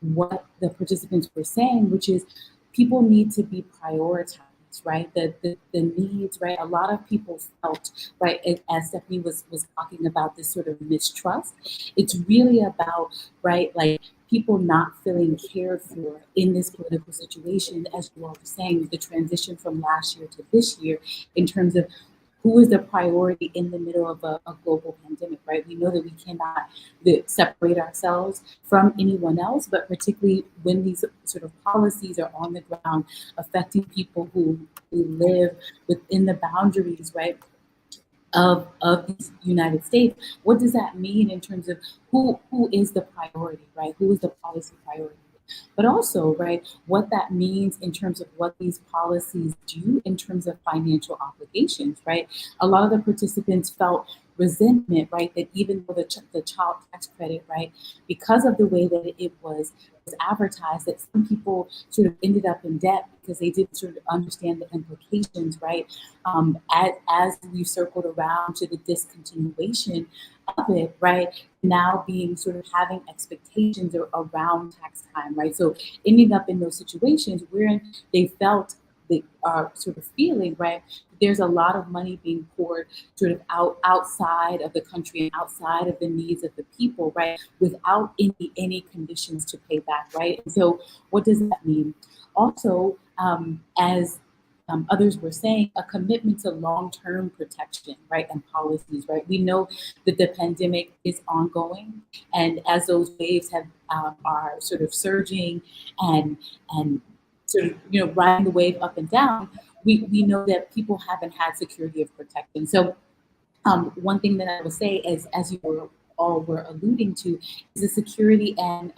what the participants were saying, which is people need to be prioritized, right? The needs, right? A lot of people felt, right, as Stephanie was talking about this sort of mistrust. It's really about, right, like people not feeling cared for in this political situation, as you all were saying, the transition from last year to this year in terms of who is the priority in the middle of a global pandemic, right? We know that we cannot separate ourselves from anyone else, but particularly when these sort of policies are on the ground affecting people who live within the boundaries, right, of the United States. What does that mean in terms of who is the priority, right? Who is the policy priority? But also, right, what that means in terms of what these policies do in terms of financial obligations, right? A lot of the participants felt resentment, right, that even though the child tax credit, right, because of the way that it was advertised, that some people sort of ended up in debt because they didn't sort of understand the implications, right? As we circled around to the discontinuation of it, right, now being sort of having expectations around tax time, right? So ending up in those situations where they felt they are sort of feeling, right, there's a lot of money being poured sort of outside of the country and outside of the needs of the people, right, without any conditions to pay back, right? And so what does that mean? Also, as others were saying, a commitment to long-term protection, right, and policies, right? We know that the pandemic is ongoing, and as those waves are sort of surging and sort of riding the wave up and down, we know that people haven't had security of protection. So one thing that I will say is, as you all were alluding to, is the security and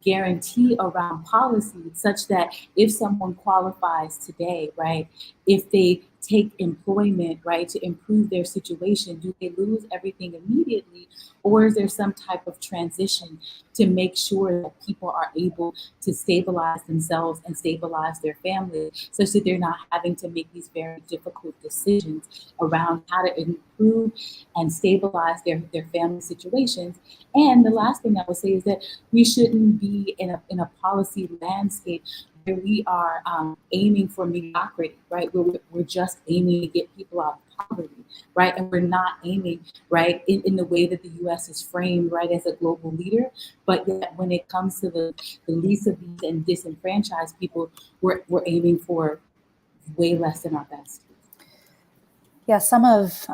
guarantee around policy such that if someone qualifies today, right, if they take employment, right, to improve their situation, do they lose everything immediately, or is there some type of transition to make sure that people are able to stabilize themselves and stabilize their family, such that they're not having to make these very difficult decisions around how to improve and stabilize their family situations. And the last thing I would say is that we shouldn't be in a policy landscape where we are aiming for mediocrity, right? We're just aiming to get people out of poverty, right? And we're not aiming, right, in the way that the U.S. is framed, right, as a global leader. But yet when it comes to the least of these and disenfranchised people, we're aiming for way less than our best. Yeah, some of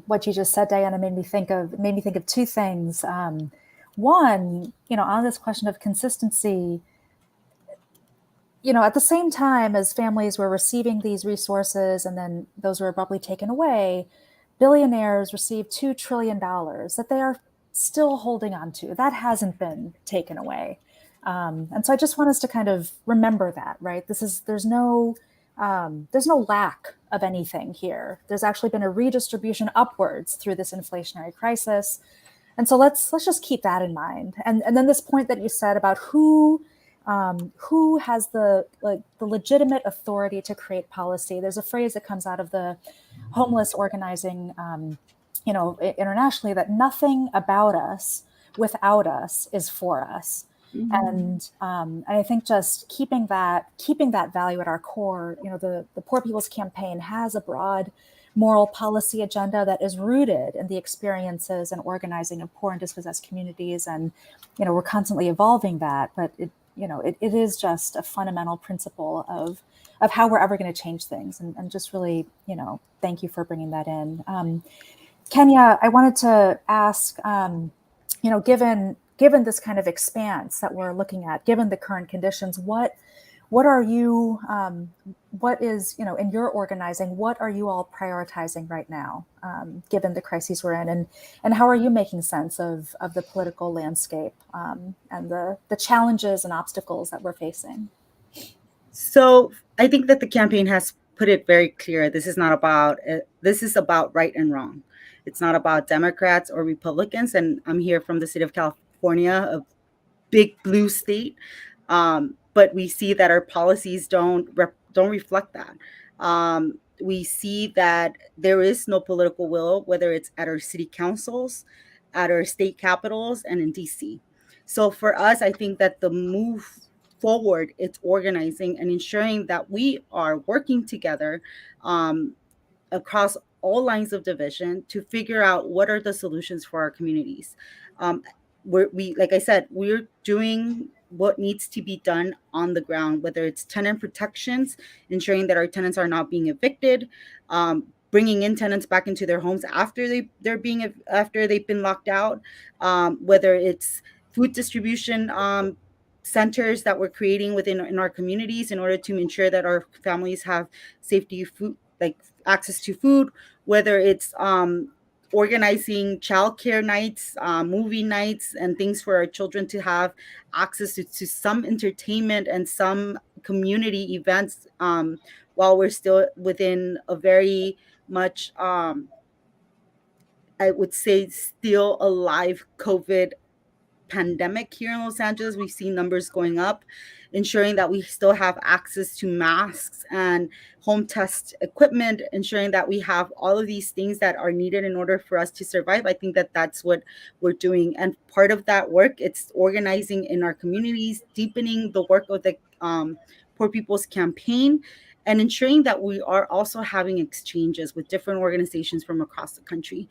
what you just said, Diana, made me think of two things. One, on this question of consistency, at the same time as families were receiving these resources and then those were abruptly taken away, billionaires received $2 trillion that they are still holding on to. That hasn't been taken away. And so I just want us to kind of remember that, right? There's no lack of anything here. There's actually been a redistribution upwards through this inflationary crisis. And so let's just keep that in mind. And then this point that you said about who has the legitimate authority to create policy. There's a phrase that comes out of the homeless organizing, internationally, that nothing about us without us is for us. Mm-hmm. And I think just keeping that value at our core, the Poor People's Campaign has a broad moral policy agenda that is rooted in the experiences and organizing of poor and dispossessed communities. And, we're constantly evolving that, but it is just a fundamental principle of how we're ever going to change things. And just really, thank you for bringing that in. Kenya, I wanted to ask, given this kind of expanse that we're looking at, given the current conditions, what are you, what is, in your organizing, what are you all prioritizing right now, given the crises we're in, and how are you making sense of the political landscape and the challenges and obstacles that we're facing? So I think that the campaign has put it very clear. This is about right and wrong. It's not about Democrats or Republicans. And I'm here from the state of California, a big blue state. But we see that our policies don't reflect that. We see that there is no political will, whether it's at our city councils, at our state capitals, and in DC. So for us, I think that the move forward, it's organizing and ensuring that we are working together across all lines of division to figure out what are the solutions for our communities. Like I said, we're doing what needs to be done on the ground, whether it's tenant protections, ensuring that our tenants are not being evicted, bringing in tenants back into their homes after they've been locked out, whether it's food distribution centers that we're creating in our communities in order to ensure that our families have food, like access to food, whether it's organizing childcare nights, movie nights, and things for our children to have access to some entertainment and some community events while we're still within a very much, I would say, still alive COVID pandemic here in Los Angeles. We've seen numbers going up, ensuring that we still have access to masks and home test equipment, ensuring that we have all of these things that are needed in order for us to survive. I think that that's what we're doing. And part of that work, it's organizing in our communities, deepening the work of the Poor People's Campaign, and ensuring that we are also having exchanges with different organizations from across the country.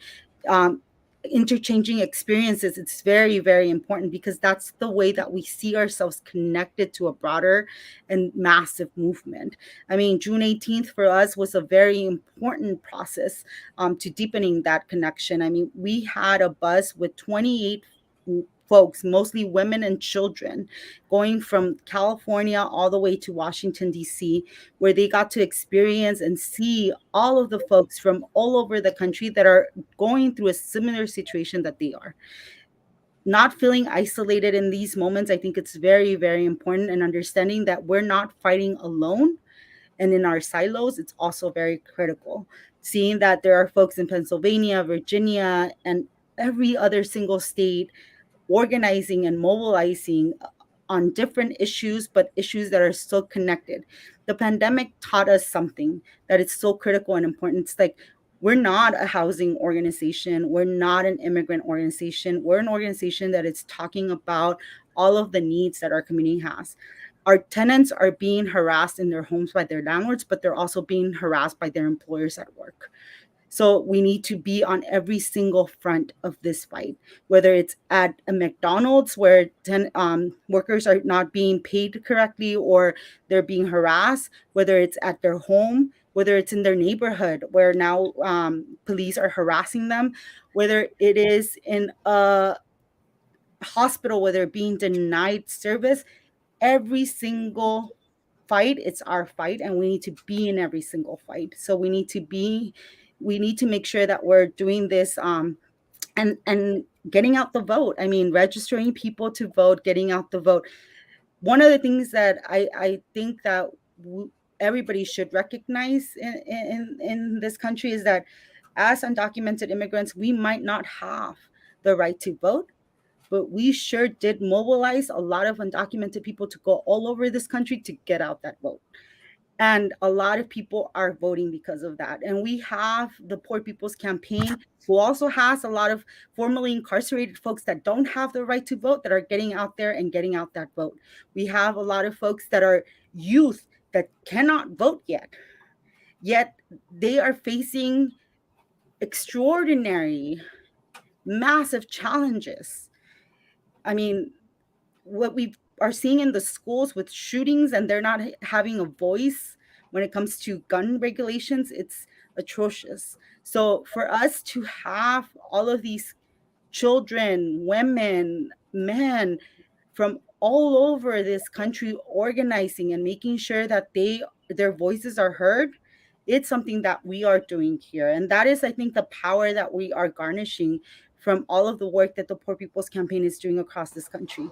Interchanging experiences, it's very, very important, because that's the way that we see ourselves connected to a broader and massive movement. I mean, June 18th for us was a very important process to deepening that connection. I mean, we had a bus with 28 folks, mostly women and children, going from California all the way to Washington, D.C., where they got to experience and see all of the folks from all over the country that are going through a similar situation that they are. Not feeling isolated in these moments, I think it's very, very important, and understanding that we're not fighting alone and in our silos, it's also very critical. Seeing that there are folks in Pennsylvania, Virginia, and every other single state organizing and mobilizing on different issues, but issues that are still connected. The pandemic taught us something that is so critical and important. It's like, we're not a housing organization. We're not an immigrant organization. We're an organization that is talking about all of the needs that our community has. Our tenants are being harassed in their homes by their landlords, but they're also being harassed by their employers at work. So we need to be on every single front of this fight, whether it's at a McDonald's where workers are not being paid correctly or they're being harassed, whether it's at their home, whether it's in their neighborhood where now police are harassing them, whether it is in a hospital where they're being denied service. Every single fight, it's our fight, and we need to be in every single fight. So we need to make sure that we're doing this and getting out the vote. I mean, registering people to vote, getting out the vote. One of the things that I think that everybody should recognize in this country is that as undocumented immigrants, we might not have the right to vote, but we sure did mobilize a lot of undocumented people to go all over this country to get out that vote. And a lot of people are voting because of that. And we have the Poor People's Campaign, who also has a lot of formerly incarcerated folks that don't have the right to vote that are getting out there and getting out that vote. We have a lot of folks that are youth that cannot vote yet they are facing extraordinary, massive challenges. I mean, what we are seeing in the schools with shootings, and they're not having a voice when it comes to gun regulations, it's atrocious. So for us to have all of these children, women, men from all over this country organizing and making sure that their voices are heard, it's something that we are doing here. And that is, I think, the power that we are garnishing from all of the work that the Poor People's Campaign is doing across this country.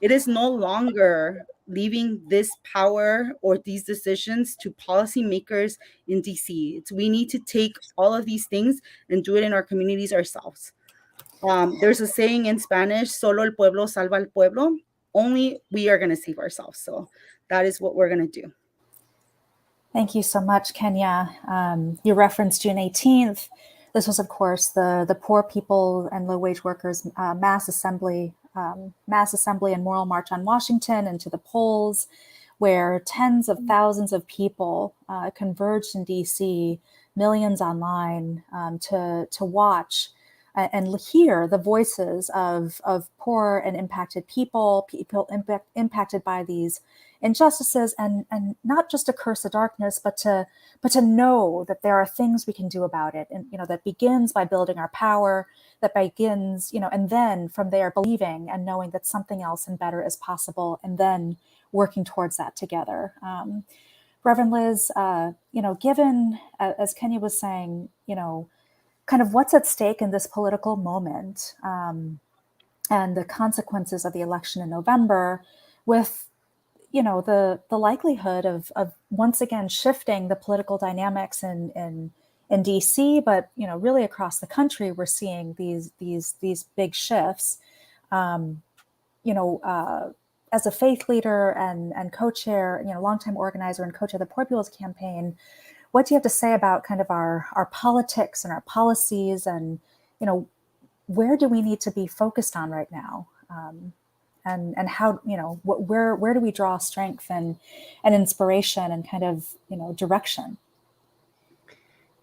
It is no longer leaving this power or these decisions to policymakers in DC. We need to take all of these things and do it in our communities ourselves. There's a saying in Spanish, solo el pueblo salva al pueblo. Only we are going to save ourselves. So that is what we're going to do. Thank you so much, Kenya. You referenced June 18th. This was, of course, the Poor People and Low Wage Workers mass assembly and moral march on Washington and to the polls, where tens of thousands of people converged in DC, millions online, to watch and hear the voices of poor and impacted people impacted by these injustices, and not just to curse the darkness, but to know that there are things we can do about it. And, that begins by building our power, that begins, and then from there, believing and knowing that something else and better is possible, and then working towards that together. Reverend Liz, given, as Kenya was saying, kind of what's at stake in this political moment, and the consequences of the election in November, with the likelihood of once again shifting the political dynamics in DC, but really across the country, we're seeing these big shifts. As a faith leader and co-chair, longtime organizer and co-chair of the Poor People's Campaign, what do you have to say about kind of our politics and our policies, and where do we need to be focused on right now? And how, where do we draw strength and inspiration and kind of, direction?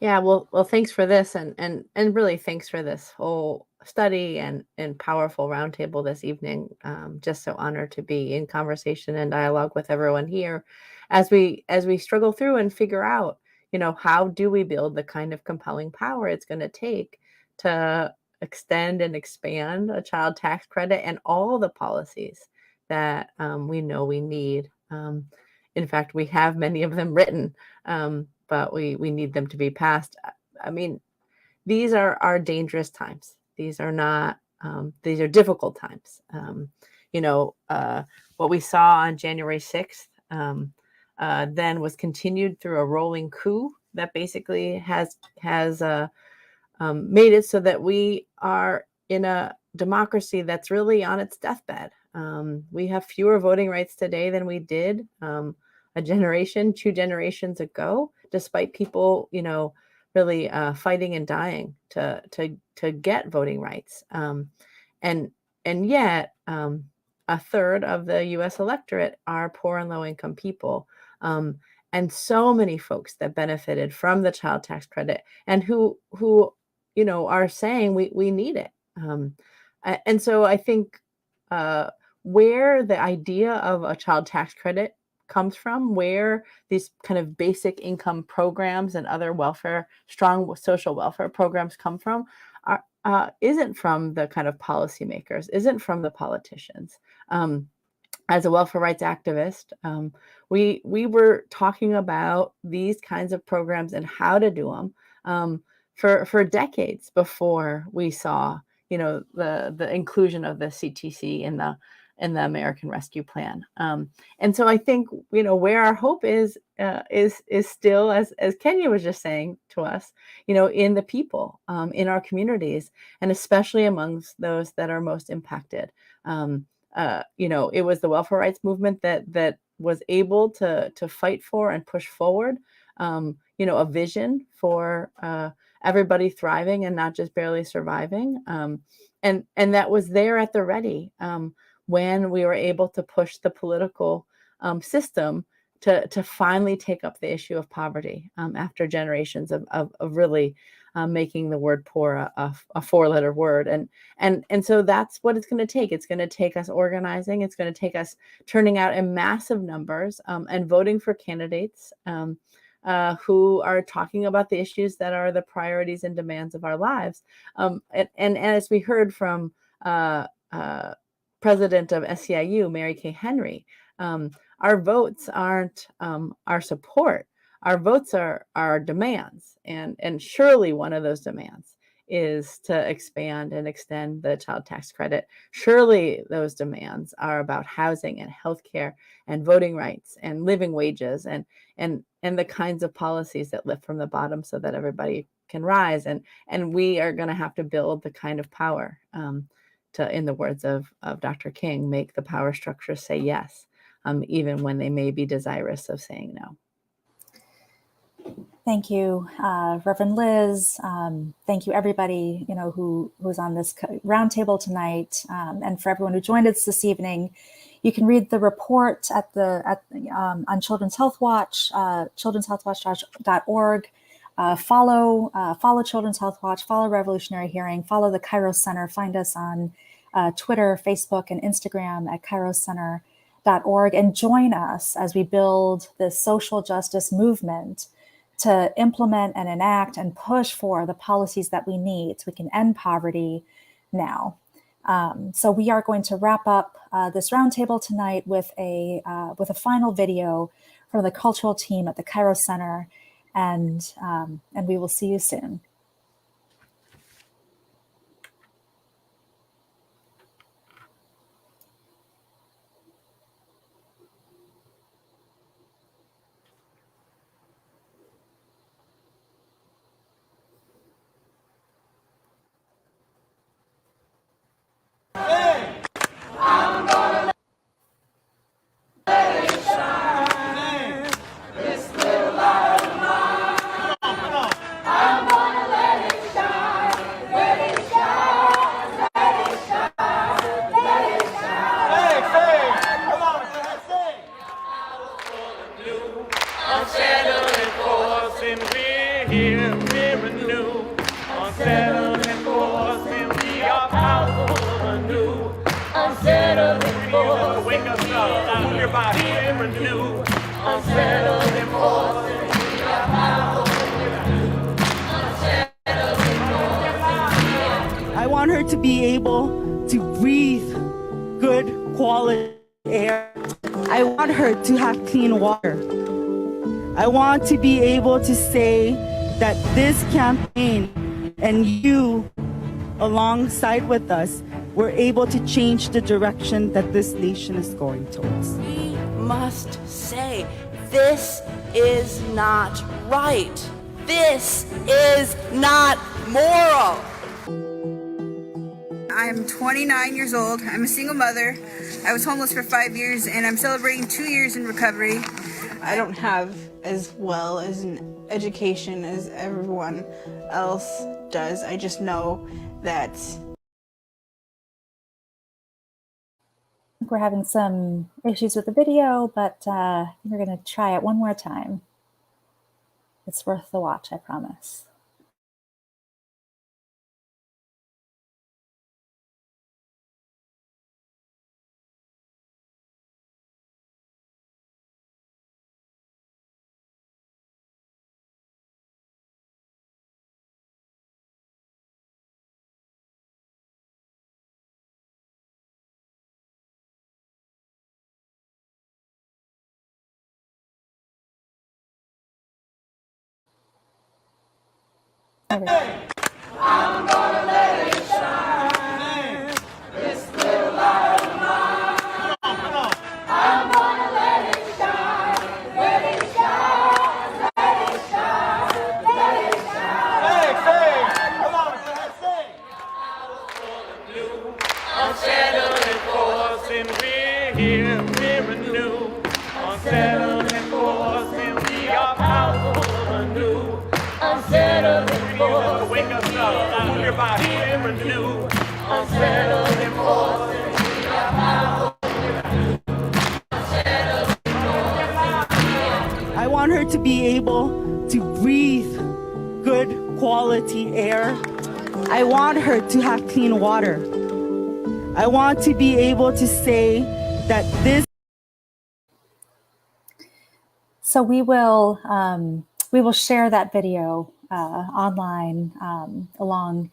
Yeah, well, thanks for this, and really thanks for this whole study and powerful roundtable this evening. Just so honored to be in conversation and dialogue with everyone here as we struggle through and figure out, how do we build the kind of compelling power it's going to take to extend and expand a child tax credit and all the policies that we know we need. In fact, we have many of them written, but we need them to be passed. I mean, these are dangerous times. These are not, these are difficult times. What we saw on January 6th then was continued through a rolling coup that basically has made it so that we are in a democracy that's really on its deathbed. We have fewer voting rights today than we did a generation, 2 generations ago, despite people, really fighting and dying to get voting rights. And yet, a third of the U.S. electorate are poor and low-income people, and so many folks that benefited from the child tax credit, and who are saying we need it. And so I think where the idea of a child tax credit comes from, where these kind of basic income programs and other strong social welfare programs come from, isn't from the kind of policymakers, isn't from the politicians. As a welfare rights activist, we were talking about these kinds of programs and how to do them for decades before we saw, the inclusion of the CTC in the American Rescue Plan. And so I think, where our hope is still, as Kenya was just saying to us, in the people, in our communities, and especially amongst those that are most impacted. It was the welfare rights movement that was able to fight for and push forward, a vision for everybody thriving and not just barely surviving. And that was there at the ready when we were able to push the political system to finally take up the issue of poverty after generations of really making the word poor a 4-letter word. And so that's what it's going to take. It's going to take us organizing. It's going to take us turning out in massive numbers and voting for candidates who are talking about the issues that are the priorities and demands of our lives. And as we heard from President of SEIU, Mary Kay Henry, our votes aren't our support. Our votes are our demands. And surely one of those demands is to expand and extend the child tax credit. Surely those demands are about housing and healthcare and voting rights and living wages and the kinds of policies that lift from the bottom so that everybody can rise. And we are going to have to build the kind of power to, in the words of Dr. King, make the power structure say yes, even when they may be desirous of saying no. Thank you, Reverend Liz. Thank you, everybody, who's on this roundtable tonight, and for everyone who joined us this evening. You can read the report on Children's Health Watch, children'shealthwatch.org. Follow Children's Health Watch, follow Revolutionary Hearing, follow the Kairos Center. Find us on Twitter, Facebook, and Instagram at kairoscenter.org, and join us as we build this social justice movement to implement and enact and push for the policies that we need so we can end poverty now. So we are going to wrap up this roundtable tonight with a final video from the cultural team at the Kairos Center, and we will see you soon. I want her to be able to breathe good quality air. I want her to have clean water. I want to be able to say that this campaign and you alongside with us were able to change the direction that this nation is going towards. We must say, this is not right. This is not moral. I'm 29 years old. I'm a single mother. I was homeless for 5 years, and I'm celebrating 2 years in recovery. I don't have as well as an education as everyone else does. I just know that We're having some issues with the video, but we're going to try it one more time. It's worth the watch, I promise. There we go. I'm gonna let it shine. This little light of mine. I'm gonna let it shine. Let it shine. Let it shine. Let it shine. Sing. Come on, go ahead, sing. Unsettled and forced, and we're here, we're anew. Unsettled and forced, and we are powerful anew. Unsettled and forced, wake us up, move your body, we're anew. Unsettled and forced, and we are powerful anew. Unsettled and forced. I want her to be able to breathe good quality air. I want her to have clean water. I want to be able to say that this. So we will share that video online along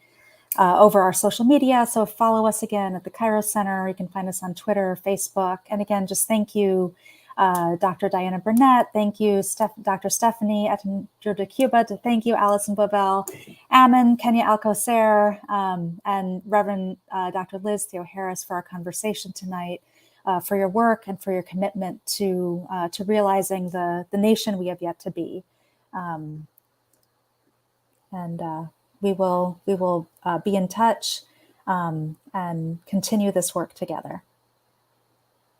over our social media. So follow us again at the Kairos Center. You can find us on Twitter, Facebook. And again, just thank you, Dr. Diana Burnett. Thank you, Dr. Stephanie Ettinger de Cuba. Thank you, Alison Bobel, Ammon, Kenya Alcocer, and Reverend Dr. Liz Theoharis for our conversation tonight. For your work and for your commitment to realizing the nation we have yet to be, and we will be in touch and continue this work together.